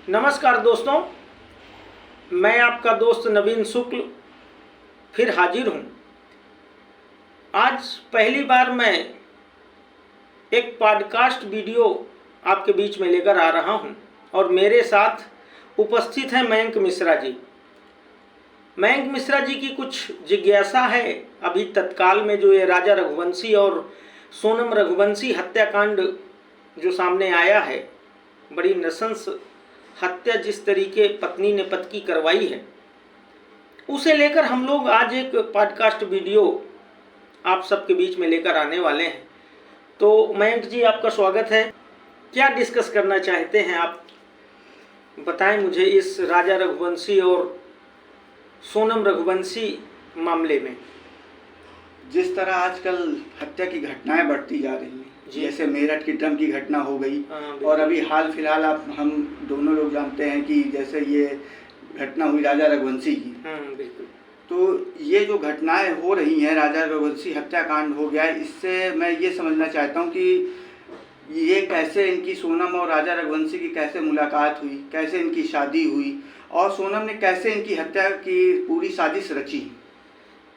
नमस्कार दोस्तों, मैं आपका दोस्त नवीन शुक्ल फिर हाजिर हूँ। आज पहली बार मैं एक पॉडकास्ट वीडियो आपके बीच में लेकर आ रहा हूँ और मेरे साथ उपस्थित हैं मयंक मिश्रा जी। मयंक मिश्रा जी की कुछ जिज्ञासा है। अभी तत्काल में जो ये राजा रघुवंशी और सोनम रघुवंशी हत्याकांड जो सामने आया है, बड़ी नृशंस हत्या जिस तरीके पत्नी ने पति की करवाई है, उसे लेकर हम लोग आज एक पॉडकास्ट वीडियो आप सबके बीच में लेकर आने वाले हैं। तो मयंक जी, आपका स्वागत है। क्या डिस्कस करना चाहते हैं आप, बताएं मुझे इस राजा रघुवंशी और सोनम रघुवंशी मामले में। जिस तरह आजकल हत्या की घटनाएं बढ़ती जा रही हैं, जैसे मेरठ की ड्रम की घटना हो गई और अभी हाल फिलहाल हम दोनों लोग जानते हैं कि जैसे ये घटना हुई राजा रघुवंशी की। बिल्कुल। तो ये जो घटनाएं हो रही हैं, राजा रघुवंशी हत्याकांड हो गया, इससे मैं ये समझना चाहता हूँ कि ये कैसे इनकी सोनम और राजा रघुवंशी की कैसे मुलाकात हुई, कैसे इनकी शादी हुई और सोनम ने कैसे इनकी हत्या की पूरी साजिश रची।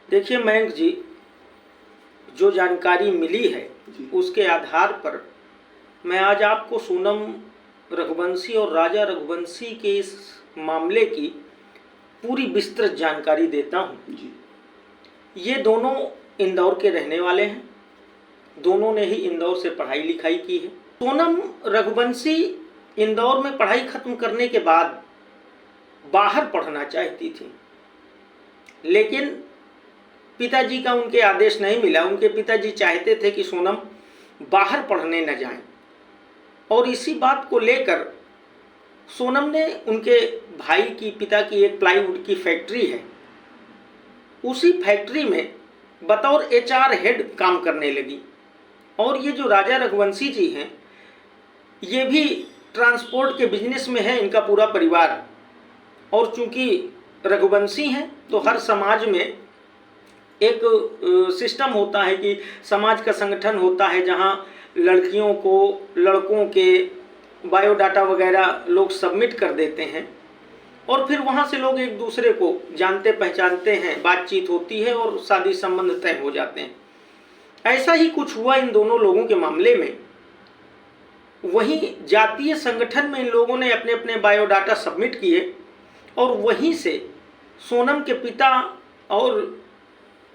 देखिए मयंक जी, जो जानकारी मिली है उसके आधार पर मैं आज आपको सोनम रघुवंशी और राजा रघुवंशी के इस मामले की पूरी विस्तृत जानकारी देता हूँ। ये दोनों इंदौर के रहने वाले हैं, दोनों ने ही इंदौर से पढ़ाई लिखाई की है। सोनम रघुवंशी इंदौर में पढ़ाई खत्म करने के बाद बाहर पढ़ना चाहती थी, लेकिन पिताजी का उनके आदेश नहीं मिला। उनके पिताजी चाहते थे कि सोनम बाहर पढ़ने न जाएं, और इसी बात को लेकर सोनम ने उनके भाई की पिता की एक प्लाईवुड की फैक्ट्री है, उसी फैक्ट्री में बतौर HR हेड काम करने लगी। और ये जो राजा रघुवंशी जी हैं, ये भी ट्रांसपोर्ट के बिजनेस में है, इनका पूरा परिवार। और चूंकि रघुवंशी हैं तो हर समाज में एक सिस्टम होता है कि समाज का संगठन होता है जहां लड़कियों को लड़कों के बायोडाटा वगैरह लोग सबमिट कर देते हैं और फिर वहां से लोग एक दूसरे को जानते पहचानते हैं, बातचीत होती है और शादी संबंध तय हो जाते हैं। ऐसा ही कुछ हुआ इन दोनों लोगों के मामले में। वहीं जातीय संगठन में इन लोगों ने अपने अपने बायोडाटा सबमिट किए और वहीं से सोनम के पिता और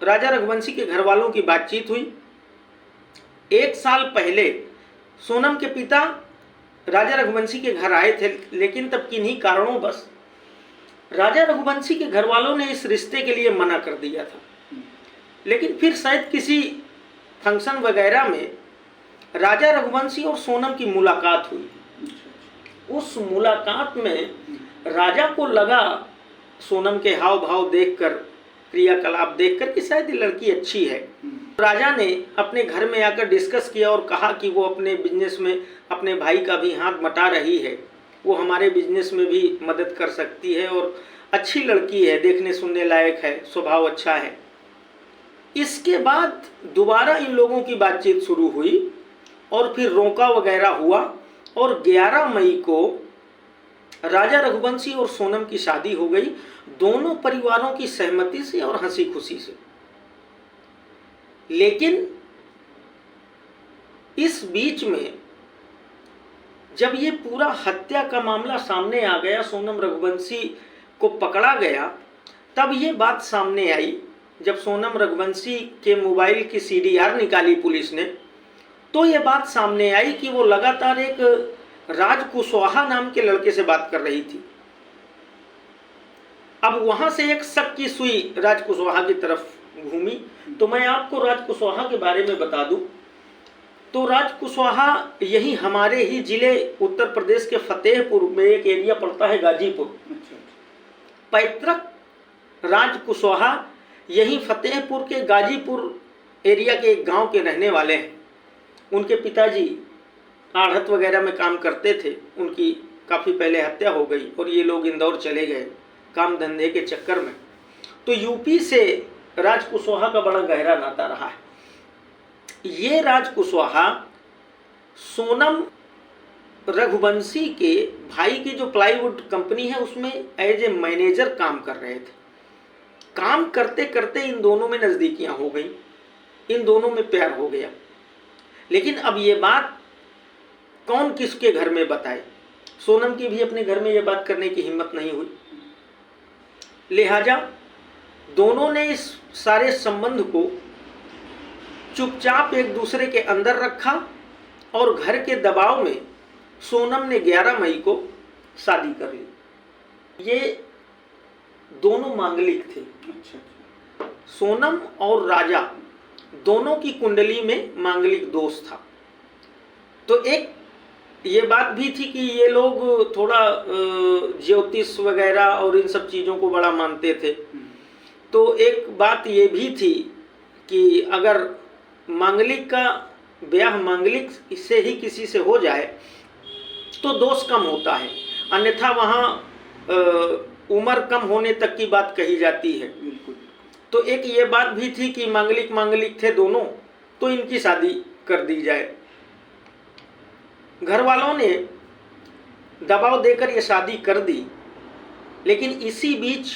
राजा रघुवंशी के घर वालों की बातचीत हुई। 1 साल पहले सोनम के पिता राजा रघुवंशी के घर आए थे, लेकिन तब किन्हीं कारणों बस राजा रघुवंशी के घर वालों ने इस रिश्ते के लिए मना कर दिया था। लेकिन फिर शायद किसी फंक्शन वगैरह में राजा रघुवंशी और सोनम की मुलाकात हुई। उस मुलाकात में राजा को लगा, सोनम के हाव भाव देखकर, क्रियाकलाप देखकर, कि शायद ये लड़की अच्छी है। राजा ने अपने घर में आकर डिस्कस किया और कहा कि वो अपने बिजनेस में अपने भाई का भी हाथ बटा रही है, वो हमारे बिजनेस में भी मदद कर सकती है और अच्छी लड़की है, देखने सुनने लायक है, स्वभाव अच्छा है। इसके बाद दोबारा इन लोगों की बातचीत शुरू हुई और फिर रोका वगैरह हुआ और 11 मई को राजा रघुवंशी और सोनम की शादी हो गई, दोनों परिवारों की सहमति से और हंसी खुशी से। लेकिन इस बीच में जब ये पूरा हत्या का मामला सामने आ गया, सोनम रघुवंशी को पकड़ा गया, तब ये बात सामने आई। जब सोनम रघुवंशी के मोबाइल की CDR निकाली पुलिस ने, तो ये बात सामने आई कि वो लगातार एक राज कुशवाहा नाम के लड़के से बात कर रही थी। अब वहां से एक शक की सुई राज कुशवाहा की तरफ घूमी। तो मैं आपको राज कुशवाहा के बारे में बता दूं तो राज कुशवाहा यही हमारे ही जिले उत्तर प्रदेश के फतेहपुर में एक एरिया पड़ता है, गाजीपुर। पैतृक राज कुशवाहा यही फतेहपुर के गाजीपुर एरिया के एक गांव के रहने वाले हैं। उनके पिताजी आढ़त वगैरह में काम करते थे, उनकी काफ़ी पहले हत्या हो गई और ये लोग इंदौर चले गए काम धंधे के चक्कर में। तो यूपी से राज कुशवाहा का बड़ा गहरा नाता रहा है। ये राज कुशवाहा सोनम रघुवंशी के भाई की जो प्लाईवुड कंपनी है उसमें एज ए मैनेजर काम कर रहे थे। काम करते करते इन दोनों में नज़दीकियां हो गई, इन दोनों में प्यार हो गया। लेकिन अब ये बात कौन किसके घर में बताए? सोनम की भी अपने घर में ये बात करने की हिम्मत नहीं हुई। लिहाजा दोनों ने इस सारे संबंध को चुपचाप एक दूसरे के अंदर रखा और घर के दबाव में सोनम ने 11 मई को शादी कर ली। ये दोनों मांगलिक थे। सोनम और राजा दोनों की कुंडली में मांगलिक दोष था। तो एक ये बात भी थी कि ये लोग थोड़ा ज्योतिष वगैरह और इन सब चीज़ों को बड़ा मानते थे। तो एक बात ये भी थी कि अगर मांगलिक का ब्याह मांगलिक से ही किसी से हो जाए तो दोष कम होता है, अन्यथा वहाँ उम्र कम होने तक की बात कही जाती है। तो एक ये बात भी थी कि मांगलिक थे दोनों, तो इनकी शादी कर दी जाए। घर वालों ने दबाव देकर ये शादी कर दी। लेकिन इसी बीच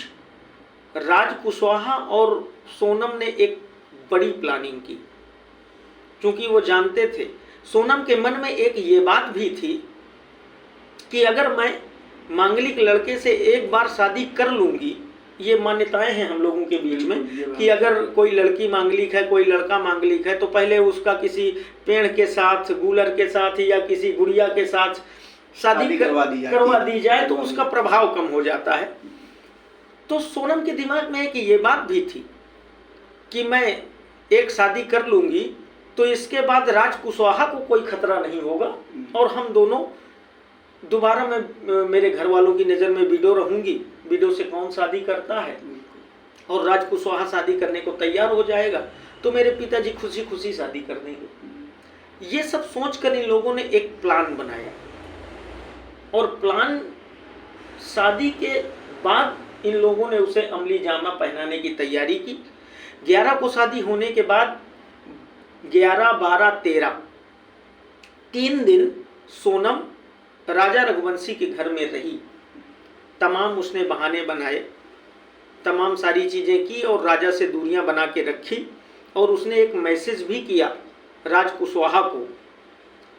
राज कुशवाहा और सोनम ने एक बड़ी प्लानिंग की, क्योंकि वो जानते थे, सोनम के मन में एक ये बात भी थी कि अगर मैं मांगलिक लड़के से एक बार शादी कर लूंगी, ये मान्यताएं हैं हम लोगों के बीच में कि अगर कोई लड़की मांगलिक है, कोई लड़का मांगलिक है, तो पहले उसका किसी पेड़ के साथ, गूलर के साथ या किसी गुड़िया के साथ शादी करवा दी जाए तो उसका प्रभाव कम हो जाता है। तो सोनम के दिमाग में ये बात भी थी कि मैं एक शादी कर लूंगी तो इसके बाद राज कुशवाहा को कोई खतरा नहीं होगा और हम दोनों दोबारा मैं मेरे घर वालों की नज़र में विडो रहूंगी। विडो से कौन शादी करता है, और राज कुशवाहा शादी करने को तैयार हो जाएगा तो मेरे पिताजी खुशी खुशी शादी कर देंगे। ये सब सोचकर इन लोगों ने एक प्लान बनाया और प्लान शादी के बाद इन लोगों ने उसे अमली जामा पहनाने की तैयारी की। 11 को शादी होने के बाद 11, 12, 13 3 दिन सोनम राजा रघुवंशी के घर में रही। तमाम उसने बहाने बनाए, तमाम सारी चीज़ें की और राजा से दूरियां बना के रखी। और उसने एक मैसेज भी किया राज कुशवाहा को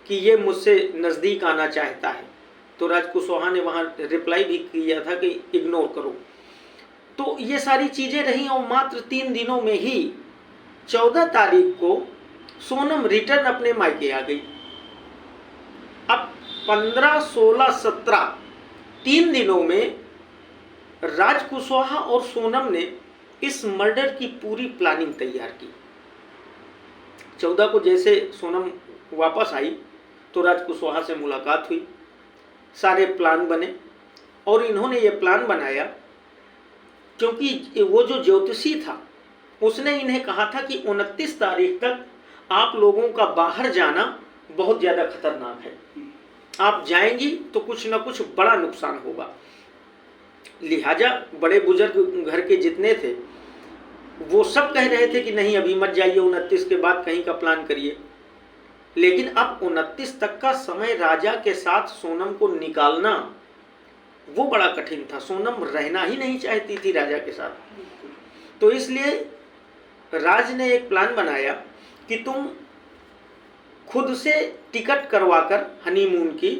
कि ये मुझसे नज़दीक आना चाहता है। तो राज कुशवाहा ने वहाँ रिप्लाई भी किया था कि इग्नोर करो। तो ये सारी चीज़ें रहीं और मात्र 3 दिनों में ही 14 तारीख को सोनम रिटर्न अपने मायके आ गई। अब 15, 16, 17 3 दिनों में राज कुशवाहा और सोनम ने इस मर्डर की पूरी प्लानिंग तैयार की। 14 को जैसे सोनम वापस आई तो राज कुशवाहा से मुलाकात हुई, सारे प्लान बने और इन्होंने ये प्लान बनाया क्योंकि वो जो ज्योतिषी था उसने इन्हें कहा था कि 29 तारीख तक आप लोगों का बाहर जाना बहुत ज़्यादा खतरनाक है, आप जाएंगी तो कुछ ना कुछ बड़ा नुकसान होगा। लिहाजा बड़े बुजुर्ग घर के जितने थे वो सब कह रहे थे कि नहीं अभी मत जाइए, 29 के बाद कहीं का प्लान करिए। लेकिन अब 29 तक का समय राजा के साथ सोनम को निकालना वो बड़ा कठिन था। सोनम रहना ही नहीं चाहती थी राजा के साथ। तो इसलिए राज ने एक प्लान बनाया कि तुम खुद से टिकट करवाकर हनीमून की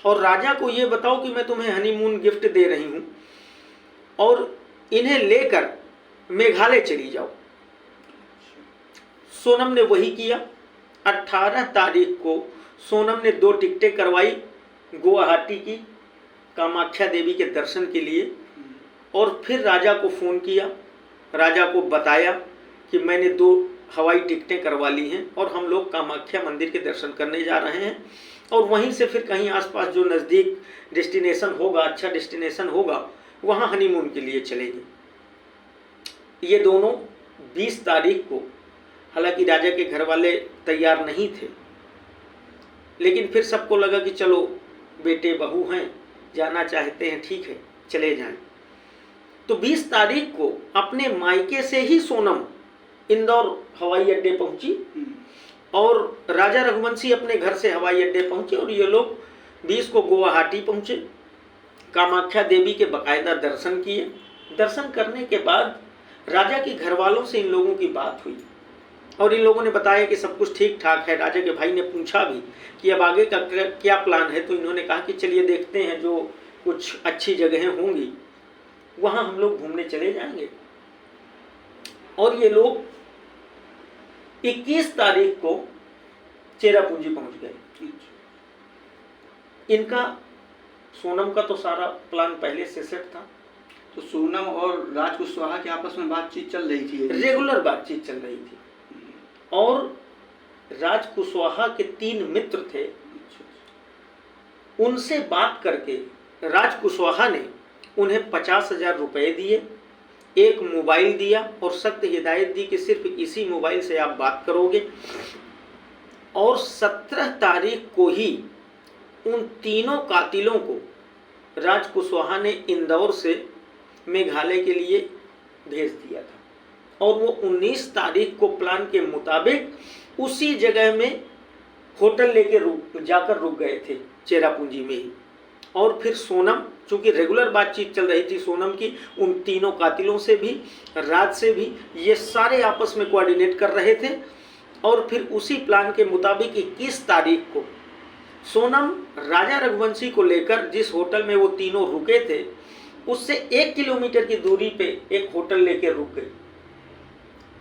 और राजा को ये बताओ कि मैं तुम्हें हनीमून गिफ्ट दे रही हूँ और इन्हें लेकर मेघालय चली जाओ। सोनम ने वही किया। 18 तारीख को सोनम ने 2 टिकटें करवाई गुवाहाटी की कामाख्या देवी के दर्शन के लिए और फिर राजा को फ़ोन किया, राजा को बताया कि मैंने 2 हवाई टिकटें करवा ली हैं और हम लोग कामाख्या मंदिर के दर्शन करने जा रहे हैं और वहीं से फिर कहीं आसपास जो नज़दीक डेस्टिनेशन होगा, अच्छा डेस्टिनेशन होगा, वहाँ हनीमून के लिए चलेंगे। ये दोनों 20 तारीख को, हालांकि राजा के घर वाले तैयार नहीं थे, लेकिन फिर सबको लगा कि चलो बेटे बहू हैं, जाना चाहते हैं, ठीक है चले जाएं। तो 20 तारीख को अपने मायके से ही सोनम इंदौर हवाई अड्डे पहुंची और राजा रघुवंशी अपने घर से हवाई अड्डे पहुंचे और ये लोग 20 को गुवाहाटी पहुँचे, कामाख्या देवी के बाकायदा दर्शन किए। दर्शन करने के बाद राजा के घर वालों से इन लोगों की बात हुई और इन लोगों ने बताया कि सब कुछ ठीक ठाक है। राजा के भाई ने पूछा भी कि अब आगे का क्या प्लान है, तो इन्होंने कहा कि चलिए देखते हैं, जो कुछ अच्छी जगहें होंगी वहाँ हम लोग घूमने चले जाएंगे। और ये लोग 21 तारीख को चेरापूंजी पहुंच गए। इनका सोनम का तो सारा प्लान पहले से सेट था। तो सोनम और राज कुशवाहा की आपस में बातचीत चल रही थी, रेगुलर बातचीत चल रही थी। और राज कुशवाहा के 3 मित्र थे, उनसे बात करके राज कुशवाहा ने उन्हें 50,000 रुपए दिए, एक मोबाइल दिया और सख्त हिदायत दी कि सिर्फ इसी मोबाइल से आप बात करोगे। और 17 तारीख को ही उन तीनों कातिलों को राज कुशवाहा ने इंदौर से मेघालय के लिए भेज दिया था और वो 19 तारीख को प्लान के मुताबिक उसी जगह में होटल लेके जाकर रुक गए थे, चेरापूंजी में ही। और फिर सोनम, चूंकि रेगुलर बातचीत चल रही थी सोनम की उन तीनों कातिलों से भी, राज से भी, ये सारे आपस में कोऑर्डिनेट कर रहे थे। और फिर उसी प्लान के मुताबिक 21 तारीख को सोनम राजा रघुवंशी को लेकर जिस होटल में वो तीनों रुके थे उससे 1 किलोमीटर की दूरी पे एक होटल लेके रुक गए।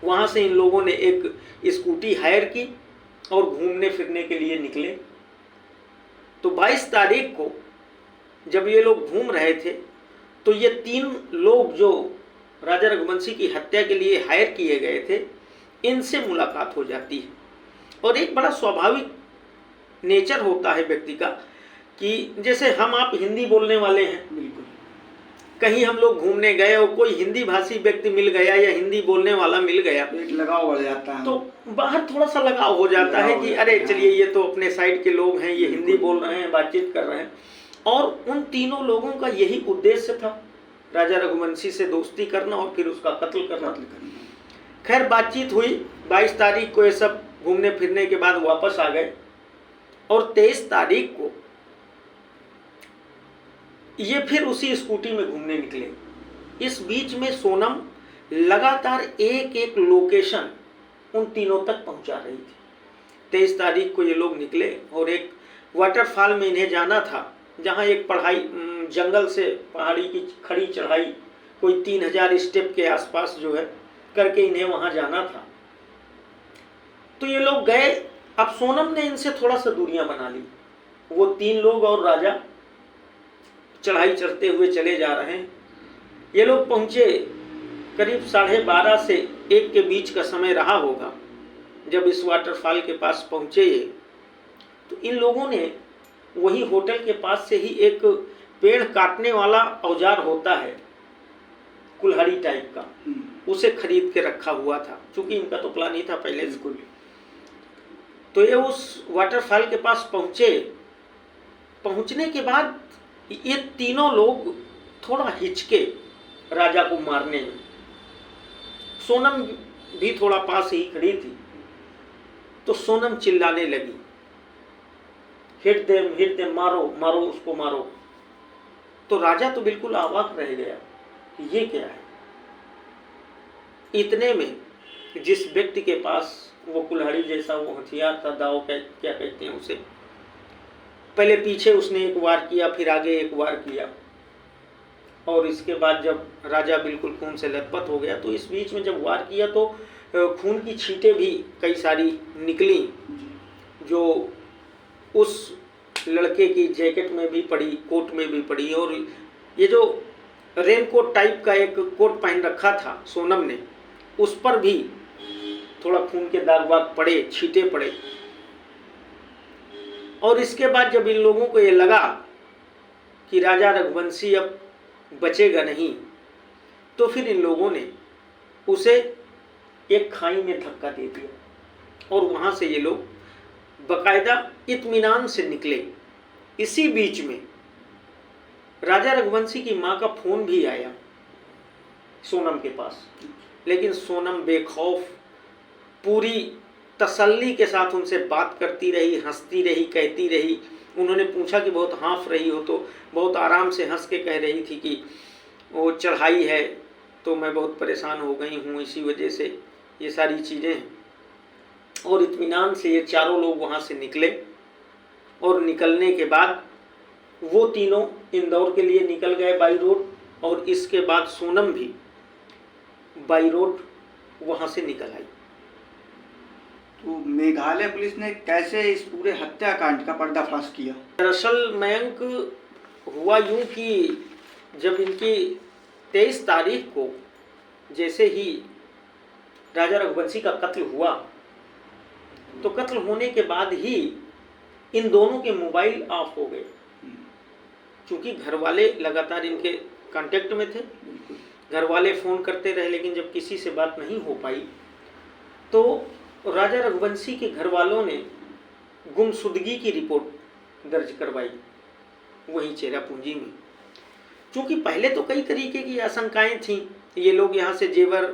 वहाँ से इन लोगों ने एक स्कूटी हायर की और घूमने फिरने के लिए निकले। तो 22 तारीख को जब ये लोग घूम रहे थे तो ये 3 लोग जो राजा रघुवंशी की हत्या के लिए हायर किए गए थे, इनसे मुलाकात हो जाती है। और एक बड़ा स्वाभाविक नेचर होता है व्यक्ति का कि जैसे हम आप हिंदी बोलने वाले हैं, बिल्कुल, कहीं हम लोग घूमने गए और कोई हिंदी भाषी व्यक्ति मिल गया या हिंदी बोलने वाला मिल गया, एक लगाव बढ़ जाता है, तो बाहर थोड़ा सा लगाव हो जाता है कि अरे चलिए ये तो अपने साइड के लोग हैं, ये हिंदी बोल रहे हैं, बातचीत कर रहे हैं। और उन तीनों लोगों का यही उद्देश्य था, राजा रघुवंशी से दोस्ती करना और फिर उसका कत्ल करना। खैर बातचीत हुई, 22 तारीख को ये सब घूमने फिरने के बाद वापस आ गए और 23 तारीख को ये फिर उसी स्कूटी में घूमने निकले। इस बीच में सोनम लगातार एक एक लोकेशन उन तीनों तक पहुंचा रही थी। 23 तारीख को ये लोग निकले और एक वाटरफॉल में इन्हें जाना था, जहां एक जंगल से पहाड़ी की खड़ी चढ़ाई कोई 3000 स्टेप के आसपास जो है करके इन्हें वहां जाना था। तो ये लोग गए। अब सोनम ने इनसे थोड़ा सा दूरियां बना ली। वो 3 लोग और राजा चढ़ाई चढ़ते हुए चले जा रहे हैं। ये लोग पहुंचे करीब 12:30 से 1 के बीच का समय रहा होगा जब इस वाटरफॉल के पास पहुंचे ये। तो इन लोगों ने वही होटल के पास से ही एक पेड़ काटने वाला औजार होता है, कुल्हाड़ी टाइप का, उसे खरीद के रखा हुआ था, क्योंकि इनका तो प्लान ही था पहले से। तो ये उस वाटरफॉल के पास पहुंचे। पहुंचने के बाद ये तीनों लोग थोड़ा हिचके राजा को मारने में। सोनम भी थोड़ा पास ही खड़ी थी। तो सोनम चिल्लाने लगी, हिट देम, मारो मारो उसको मारो। तो राजा तो बिल्कुल अवाक रह गया कि ये क्या है। इतने में जिस व्यक्ति के पास वो कुल्हाड़ी जैसा वो हथियार था, दाव क्या कहते हैं उसे, पहले पीछे उसने एक वार किया, फिर आगे एक वार किया। और इसके बाद जब राजा बिल्कुल खून से लथपथ हो गया, तो इस बीच में जब वार किया तो खून की छींटें भी कई सारी निकली, जो उस लड़के की जैकेट में भी पड़ी, कोट में भी पड़ी। और ये जो रेनकोट टाइप का एक कोट पहन रखा था सोनम ने, उस पर भी थोड़ा खून के दाग वाग पड़े, छींटे पड़े। और इसके बाद जब इन लोगों को ये लगा कि राजा रघुवंशी अब बचेगा नहीं, तो फिर इन लोगों ने उसे एक खाई में धक्का दे दिया और वहां से ये लोग बकायदा इत्मीनान से निकले। इसी बीच में राजा रघुवंशी की मां का फोन भी आया सोनम के पास, लेकिन सोनम बेखौफ पूरी तसल्ली के साथ उनसे बात करती रही, हंसती रही, कहती रही। उन्होंने पूछा कि बहुत हाँफ रही हो, तो बहुत आराम से हंस के कह रही थी कि वो चढ़ाई है तो मैं बहुत परेशान हो गई हूँ, इसी वजह से ये सारी चीज़ें हैं। और इत्मीनान से ये चारों लोग वहाँ से निकले और निकलने के बाद वो तीनों इंदौर के लिए निकल गए बाई रोड, और इसके बाद सोनम भी बाई रोड वहाँ से निकल आई। तो मेघालय पुलिस ने कैसे इस पूरे हत्याकांड का पर्दाफाश किया? दरअसल मयंक हुआ यूं कि जब इनकी 23 तारीख को जैसे ही राजा रघुवंशी का कत्ल हुआ, तो कत्ल होने के बाद ही इन दोनों के मोबाइल ऑफ हो गए, क्योंकि घर वाले लगातार इनके कांटेक्ट में थे। घर वाले फ़ोन करते रहे, लेकिन जब किसी से बात नहीं हो पाई तो राजा रघुवंशी के घर वालों ने गुमशुदगी की रिपोर्ट दर्ज करवाई वहीं चेरापूंजी में। क्योंकि पहले तो कई तरीके की आशंकाएं थीं, ये लोग यहाँ से जेवर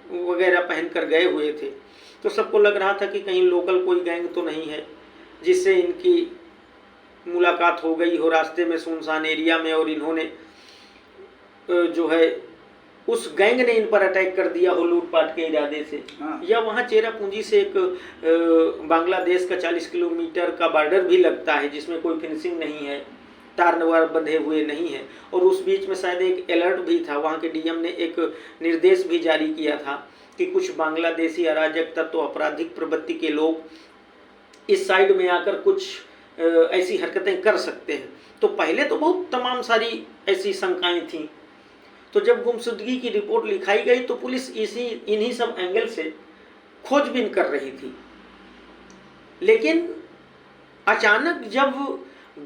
वगैरह पहन कर गए हुए थे, तो सबको लग रहा था कि कहीं लोकल कोई गैंग तो नहीं है जिससे इनकी मुलाकात हो गई हो रास्ते में सुनसान एरिया में, और इन्होंने जो है उस गैंग ने इन पर अटैक कर दिया हो लूटपाट के इरादे से। या वहाँ चेरापूंजी से एक बांग्लादेश का 40 किलोमीटर का बॉर्डर भी लगता है, जिसमें कोई फिनिशिंग नहीं है, तार नवार बंधे हुए नहीं है, और उस बीच में शायद एक अलर्ट भी था। वहाँ के डीएम ने एक निर्देश भी जारी किया था कि कुछ बांग्लादेशी अराजक तत्व, आपराधिक प्रवृत्ति के लोग इस साइड में आकर कुछ ऐसी हरकतें कर सकते हैं। तो पहले तो बहुत तमाम सारी ऐसी शंकाएं थीं। तो जब गुमशुदगी की रिपोर्ट लिखाई गई तो पुलिस इन्हीं सब एंगल से खोजबीन कर रही थी। लेकिन अचानक जब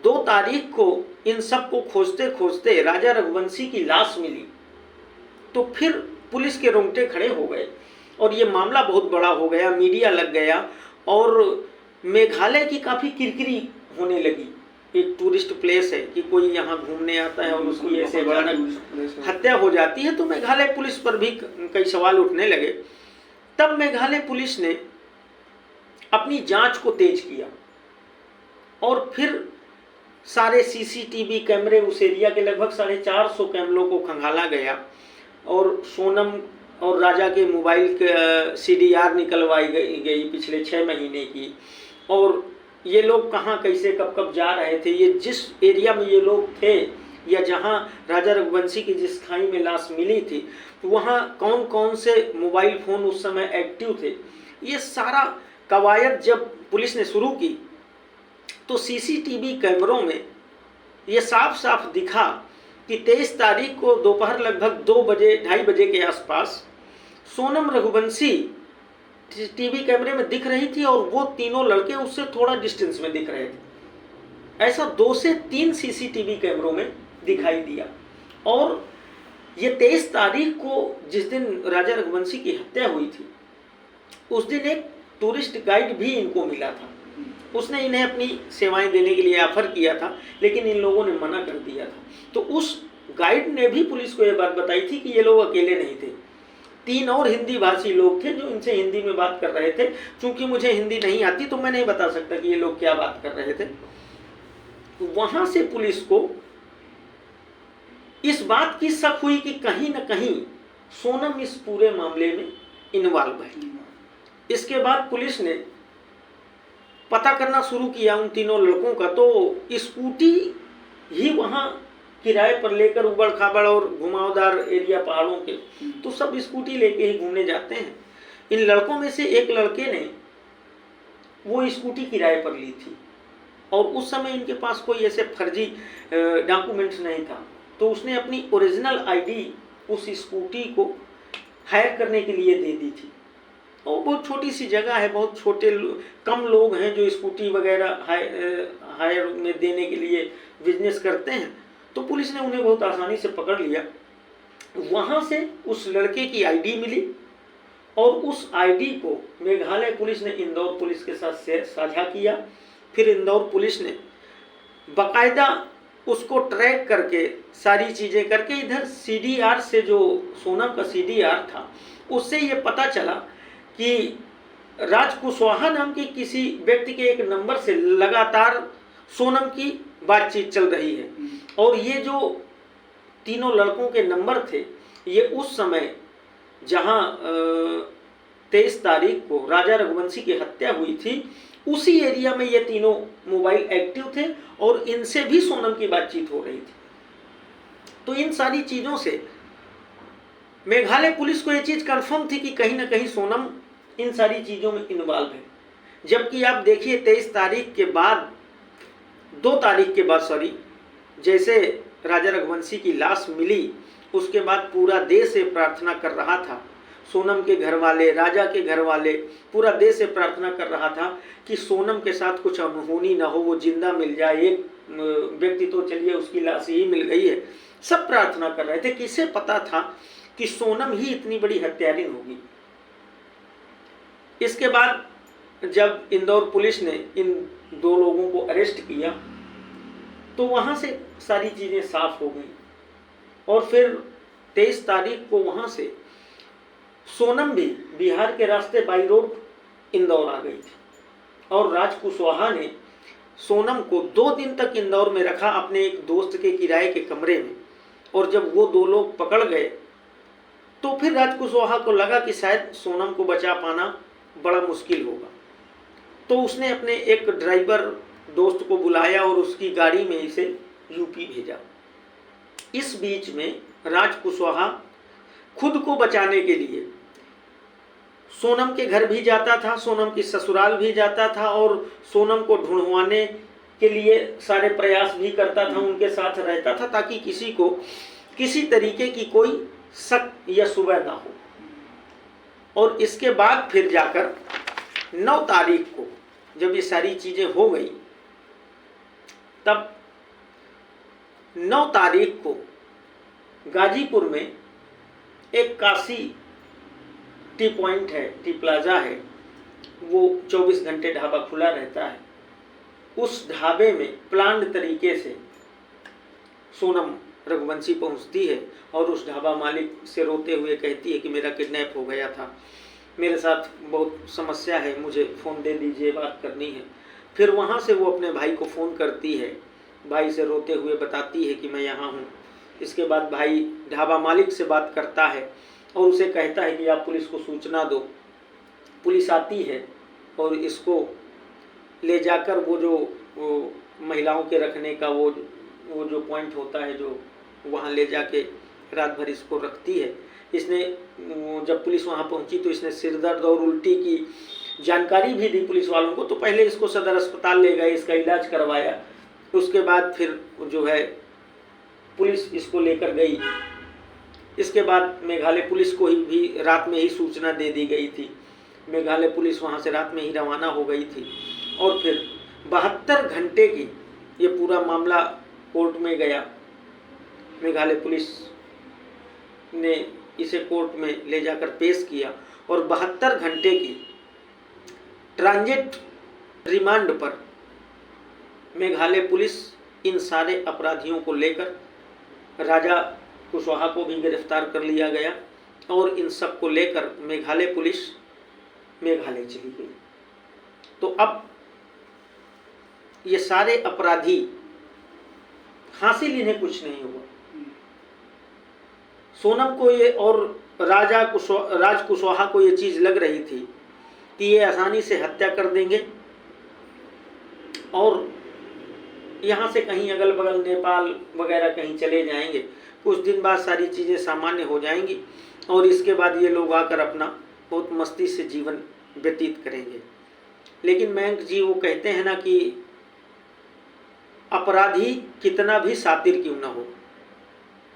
2 तारीख को इन सब को खोजते खोजते राजा रघुवंशी की लाश मिली, तो फिर पुलिस के रोंगटे खड़े हो गए और ये मामला बहुत बड़ा हो गया, मीडिया लग गया, और मेघालय की काफ़ी किरकिरी होने लगी। एक टूरिस्ट प्लेस है कि कोई यहाँ घूमने आता है और उसकी ऐसे अचानक हत्या हो जाती है, तो मेघालय पुलिस पर भी कई सवाल उठने लगे। तब मेघालय पुलिस ने अपनी जांच को तेज किया और फिर सारे सीसीटीवी कैमरे, उस एरिया के लगभग 450 कैमरों को खंगाला गया, और सोनम और राजा के मोबाइल के CDR निकलवाई गई पिछले 6 महीने की, और ये लोग कहाँ कैसे कब कब जा रहे थे, ये जिस एरिया में ये लोग थे या जहाँ राजा रघुवंशी की जिस खाई में लाश मिली थी, तो वहाँ कौन कौन से मोबाइल फ़ोन उस समय एक्टिव थे, ये सारा कवायद जब पुलिस ने शुरू की तो सीसीटीवी कैमरों में ये साफ साफ दिखा कि 23 तारीख को दोपहर लगभग 2 बजे 2:30 बजे के आसपास सोनम रघुवंशी टीवी कैमरे में दिख रही थी, और वो तीनों लड़के उससे थोड़ा डिस्टेंस में दिख रहे थे। ऐसा 2 से 3 सीसीटीवी कैमरों में दिखाई दिया। और ये 23 तारीख को जिस दिन राजा रघुवंशी की हत्या हुई थी, उस दिन एक टूरिस्ट गाइड भी इनको मिला था। उसने इन्हें अपनी सेवाएं देने के लिए ऑफर किया था, लेकिन इन लोगों ने मना कर दिया था। तो उस गाइड ने भी पुलिस को ये बात बताई थी कि ये लोग अकेले नहीं थे, 3 और हिंदी भाषी लोग थे जो इनसे हिंदी में बात कर रहे थे। चूंकि मुझे हिंदी नहीं आती तो मैं नहीं बता सकता कि ये लोग क्या बात कर रहे थे। वहां से पुलिस को इस बात की शक हुई कि कहीं न कहीं सोनम इस पूरे मामले में इन्वॉल्व है। इसके बाद पुलिस ने पता करना शुरू किया उन तीनों लड़कों का। तो स्कूटी ही वहाँ किराए पर लेकर, उबड़ खाबड़ और घुमावदार एरिया पहाड़ों के, तो सब स्कूटी लेके ही घूमने जाते हैं। इन लड़कों में से एक लड़के ने वो स्कूटी किराए पर ली थी, और उस समय इनके पास कोई ऐसे फर्जी डॉक्यूमेंट्स नहीं था, तो उसने अपनी ओरिजिनल आईडी उस स्कूटी को हायर करने के लिए दे दी थी। और बहुत छोटी सी जगह है, बहुत कम लोग हैं जो स्कूटी वगैरह हायर में देने के लिए बिजनेस करते हैं। तो पुलिस ने उन्हें बहुत आसानी से पकड़ लिया। वहाँ से उस लड़के की आईडी मिली, और उस आईडी को मेघालय पुलिस ने इंदौर पुलिस के साथ साझा किया। फिर इंदौर पुलिस ने बाकायदा उसको ट्रैक करके सारी चीज़ें करके, इधर CDR से जो सोनम का CDR था उससे ये पता चला कि राज कुशवाहा नाम के किसी व्यक्ति के एक नंबर से लगातार सोनम की बातचीत चल रही है। और ये जो तीनों लड़कों के नंबर थे, ये उस समय जहां 23 तारीख को राजा रघुवंशी की हत्या हुई थी, उसी एरिया में ये तीनों मोबाइल एक्टिव थे और इनसे भी सोनम की बातचीत हो रही थी। तो इन सारी चीज़ों से मेघालय पुलिस को ये चीज़ कंफर्म थी कि कहीं ना कहीं सोनम इन सारी चीज़ों में इन्वॉल्व है। जबकि आप देखिए 23 तारीख के बाद 2 तारीख के बाद जैसे राजा रघुवंशी की लाश मिली, उसके बाद पूरा देश ये प्रार्थना कर रहा था, सोनम के घर वाले, राजा के घर वाले, पूरा देश से प्रार्थना कर रहा था कि सोनम के साथ कुछ अनहोनी ना हो, वो जिंदा मिल जाए। एक व्यक्ति तो चलिए उसकी लाश ही मिल गई है, सब प्रार्थना कर रहे थे। किसे पता था कि सोनम ही इतनी बड़ी हत्यारिन होगी। इसके बाद जब इंदौर पुलिस ने इन 2 लोगों को अरेस्ट किया तो वहां से सारी चीजें साफ हो गई। और फिर 23 तारीख को वहां से सोनम भी बिहार के रास्ते बाई रोड इंदौर आ गई थी। और राज कुशवाहा ने सोनम को 2 दिन तक इंदौर में रखा, अपने एक दोस्त के किराए के कमरे में। और जब वो 2 लोग पकड़ गए तो फिर राज कुशवाहा को लगा कि शायद सोनम को बचा पाना बड़ा मुश्किल होगा। तो उसने अपने एक ड्राइवर दोस्त को बुलाया और उसकी गाड़ी में इसे यूपी भेजा। इस बीच में राज कुशवाहा खुद को बचाने के लिए सोनम के घर भी जाता था, सोनम की ससुराल भी जाता था और सोनम को ढूंढवाने के लिए सारे प्रयास भी करता था, उनके साथ रहता था ताकि किसी को किसी तरीके की कोई शक या शुबह ना हो। और इसके बाद फिर जाकर 9 तारीख को जब ये सारी चीजें हो गई, तब 9 तारीख को गाजीपुर में एक काशी टी पॉइंट है, टी प्लाजा है, वो 24 घंटे ढाबा खुला रहता है। उस ढाबे में प्लान्ड तरीके से सोनम रघुवंशी पहुंचती है और उस ढाबा मालिक से रोते हुए कहती है कि मेरा किडनैप हो गया था, मेरे साथ बहुत समस्या है, मुझे फ़ोन दे दीजिए, बात करनी है। फिर वहाँ से वो अपने भाई को फ़ोन करती है, भाई से रोते हुए बताती है कि मैं यहाँ हूँ। इसके बाद भाई ढाबा मालिक से बात करता है और उसे कहता है कि आप पुलिस को सूचना दो। पुलिस आती है और इसको ले जाकर वो महिलाओं के रखने का वो जो पॉइंट होता है, जो वहाँ ले जाके रात भर इसको रखती है। इसने जब पुलिस वहाँ पहुँची तो इसने सिरदर्द और उल्टी की जानकारी भी दी पुलिस वालों को। तो पहले इसको सदर अस्पताल ले गए, इसका इलाज करवाया। उसके बाद फिर जो है पुलिस इसको लेकर गई। इसके बाद मेघालय पुलिस को ही भी रात में ही सूचना दे दी गई थी। मेघालय पुलिस वहाँ से रात में ही रवाना हो गई थी और फिर 72 घंटे की ये पूरा मामला कोर्ट में गया। मेघालय पुलिस ने इसे कोर्ट में ले जाकर पेश किया और 72 घंटे की ट्रांजिट रिमांड पर मेघालय पुलिस इन सारे अपराधियों को लेकर, राजा कुशवाहा को भी गिरफ्तार कर लिया गया और इन सब को लेकर मेघालय पुलिस मेघालय चली गई। तो अब ये सारे अपराधी हासिल इन्हें कुछ नहीं हुआ। सोनम को ये और राज कुशवाहा को ये चीज़ लग रही थी कि ये आसानी से हत्या कर देंगे और यहाँ से कहीं अगल बगल नेपाल वगैरह कहीं चले जाएंगे। कुछ दिन बाद सारी चीज़ें सामान्य हो जाएंगी और इसके बाद ये लोग आकर अपना बहुत मस्ती से जीवन व्यतीत करेंगे। लेकिन मयंक जी वो कहते हैं ना कि अपराधी कितना भी शातिर क्यों ना हो,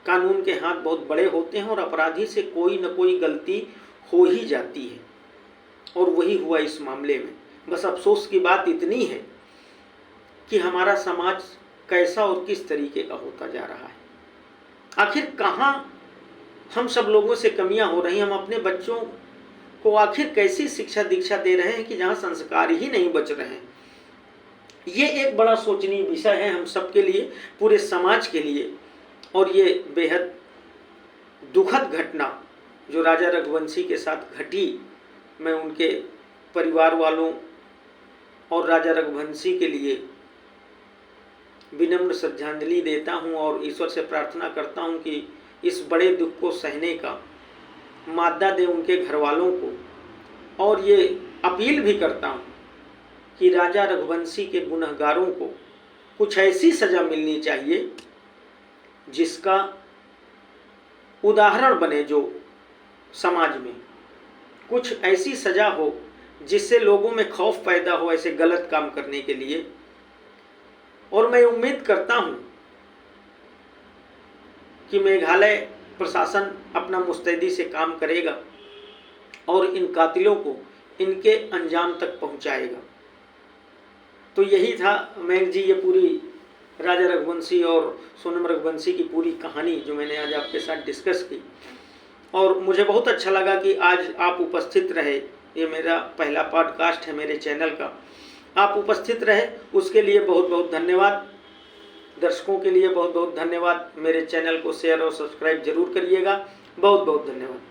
कानून के हाथ बहुत बड़े होते हैं और अपराधी से कोई न कोई गलती हो ही जाती है। और वही हुआ इस मामले में। बस अफसोस की बात इतनी है कि हमारा समाज कैसा और किस तरीके का होता जा रहा है। आखिर कहाँ हम सब लोगों से कमियां हो रही हैं। हम अपने बच्चों को आखिर कैसी शिक्षा दीक्षा दे रहे हैं कि जहाँ संस्कार ही नहीं बच रहे हैं। ये एक बड़ा सोचनीय विषय है हम सब के लिए, पूरे समाज के लिए। और ये बेहद दुखद घटना जो राजा रघुवंशी के साथ घटी, मैं उनके परिवार वालों और राजा रघुवंशी के लिए विनम्र श्रद्धांजलि देता हूं और ईश्वर से प्रार्थना करता हूं कि इस बड़े दुख को सहने का माद्दा दे उनके घर वालों को। और ये अपील भी करता हूं कि राजा रघुवंशी के गुनहगारों को कुछ ऐसी सज़ा मिलनी चाहिए जिसका उदाहरण बने, जो समाज में कुछ ऐसी सज़ा हो जिससे लोगों में खौफ पैदा हो ऐसे गलत काम करने के लिए। और मैं उम्मीद करता हूं कि मेघालय प्रशासन अपना मुस्तैदी से काम करेगा और इन कातिलों को इनके अंजाम तक पहुंचाएगा। तो यही था मेघ जी, ये पूरी राजा रघुवंशी और सोनम रघुवंशी की पूरी कहानी जो मैंने आज आपके साथ डिस्कस की। और मुझे बहुत अच्छा लगा कि आज आप उपस्थित रहे। ये मेरा पहला पॉडकास्ट है मेरे चैनल का, आप उपस्थित रहे उसके लिए बहुत बहुत धन्यवाद। दर्शकों के लिए बहुत बहुत धन्यवाद। मेरे चैनल को शेयर और सब्सक्राइब जरूर करिएगा। बहुत बहुत धन्यवाद।